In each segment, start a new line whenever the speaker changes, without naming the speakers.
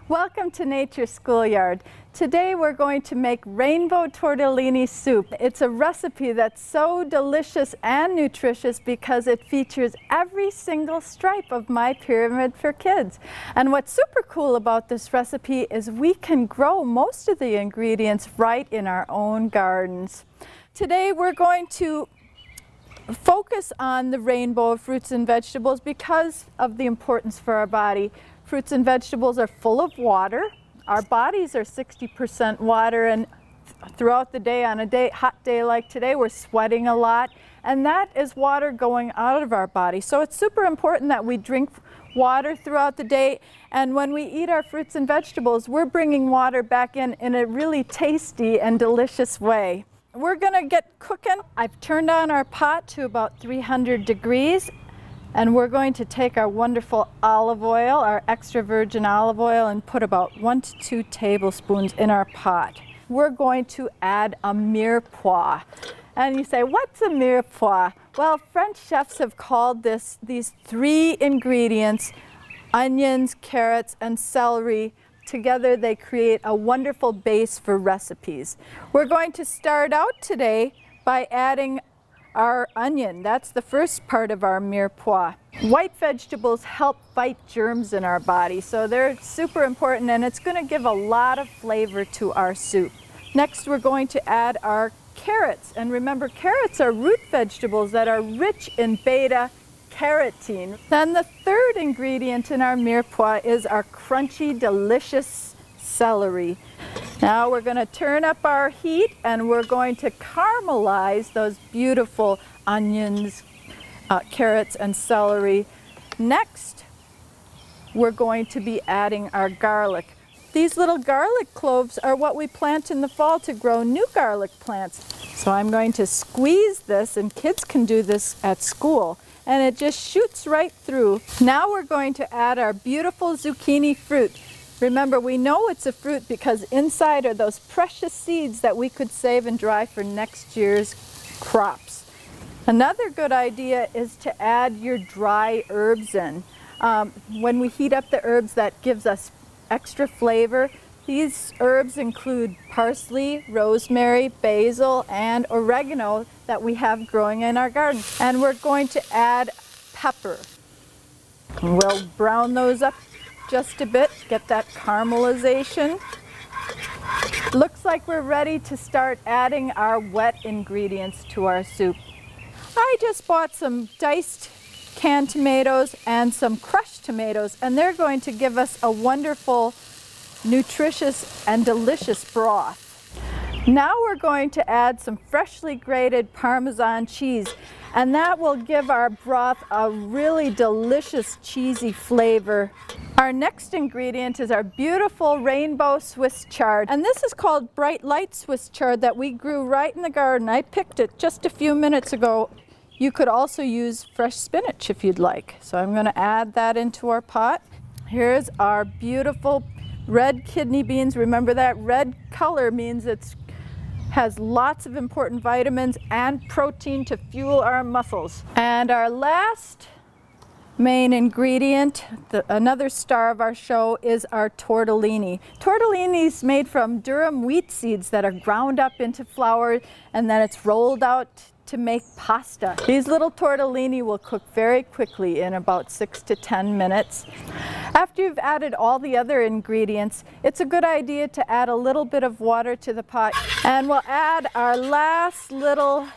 Welcome to Nature Schoolyard. Today we're going to make rainbow tortellini soup. It's a recipe that's so delicious and nutritious because it features every single stripe of My Pyramid for Kids. And what's super cool about this recipe is we can grow most of the ingredients right in our own gardens. Today we're going to focus on the rainbow of fruits and vegetables because of the importance for our body. Fruits and vegetables are full of water. Our bodies are 60% water, and throughout the day, on a hot day like today, we're sweating a lot, and that is water going out of our body. So it's super important that we drink water throughout the day, and when we eat our fruits and vegetables, we're bringing water back in a really tasty and delicious way. We're gonna get cooking. I've turned on our pot to about 300 degrees. And we're going to take our wonderful olive oil, our extra virgin olive oil, and put about 1 to 2 tablespoons in our pot. We're going to add a mirepoix. And you say, what's a mirepoix? Well, French chefs have called these 3 ingredients, onions, carrots, and celery. Together they create a wonderful base for recipes. We're going to start out today by adding our onion. That's the first part of our mirepoix. White vegetables help fight germs in our body, so they're super important, and it's going to give a lot of flavor to our soup. Next, we're going to add our carrots, and remember, carrots are root vegetables that are rich in beta-carotene. Then the third ingredient in our mirepoix is our crunchy, delicious celery. Now we're going to turn up our heat, and we're going to caramelize those beautiful onions, carrots, and celery. Next, we're going to be adding our garlic. These little garlic cloves are what we plant in the fall to grow new garlic plants. So I'm going to squeeze this, and kids can do this at school, and it just shoots right through. Now we're going to add our beautiful zucchini fruit. Remember, we know it's a fruit because inside are those precious seeds that we could save and dry for next year's crops. Another good idea is to add your dry herbs in. When we heat up the herbs, that gives us extra flavor. These herbs include parsley, rosemary, basil, and oregano that we have growing in our garden. And we're going to add pepper. We'll brown those up just a bit, get that caramelization. Looks like we're ready to start adding our wet ingredients to our soup. I just bought some diced canned tomatoes and some crushed tomatoes, and they're going to give us a wonderful, nutritious, and delicious broth. Now we're going to add some freshly grated Parmesan cheese, and that will give our broth a really delicious cheesy flavor. Our next ingredient is our beautiful rainbow Swiss chard, and this is called Bright Light Swiss chard that we grew right in the garden. I picked it just a few minutes ago. You could also use fresh spinach if you'd like. So I'm going to add that into our pot. Here's our beautiful red kidney beans. Remember, that red color means it has lots of important vitamins and protein to fuel our muscles. And our last main ingredient, another star of our show, is our tortellini. Tortellini is made from durum wheat seeds that are ground up into flour, and then it's rolled out to make pasta. These little tortellini will cook very quickly in about 6 to 10 minutes. After you've added all the other ingredients, it's a good idea to add a little bit of water to the pot, and we'll add our last little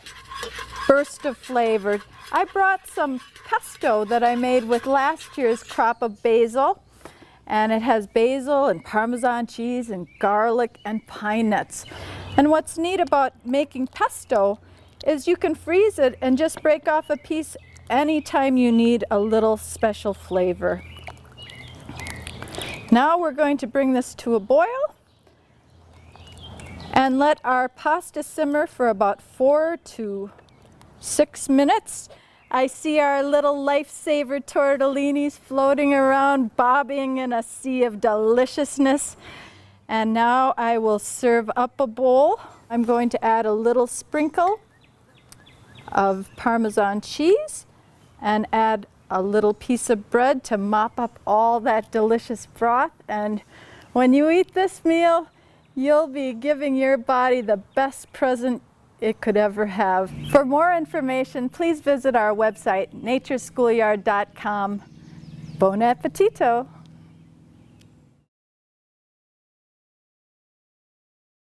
burst of flavor. I brought some pesto that I made with last year's crop of basil, and it has basil and Parmesan cheese and garlic and pine nuts. And what's neat about making pesto is you can freeze it and just break off a piece anytime you need a little special flavor. Now we're going to bring this to a boil and let our pasta simmer for about 4 to 6 minutes. I see our little lifesaver tortellinis floating around, bobbing in a sea of deliciousness. And now I will serve up a bowl. I'm going to add a little sprinkle of Parmesan cheese and add a little piece of bread to mop up all that delicious broth, and When you eat this meal, you'll be giving your body the best present it could ever have. For more information, please visit our website, natureschoolyard.com. Bon appetito!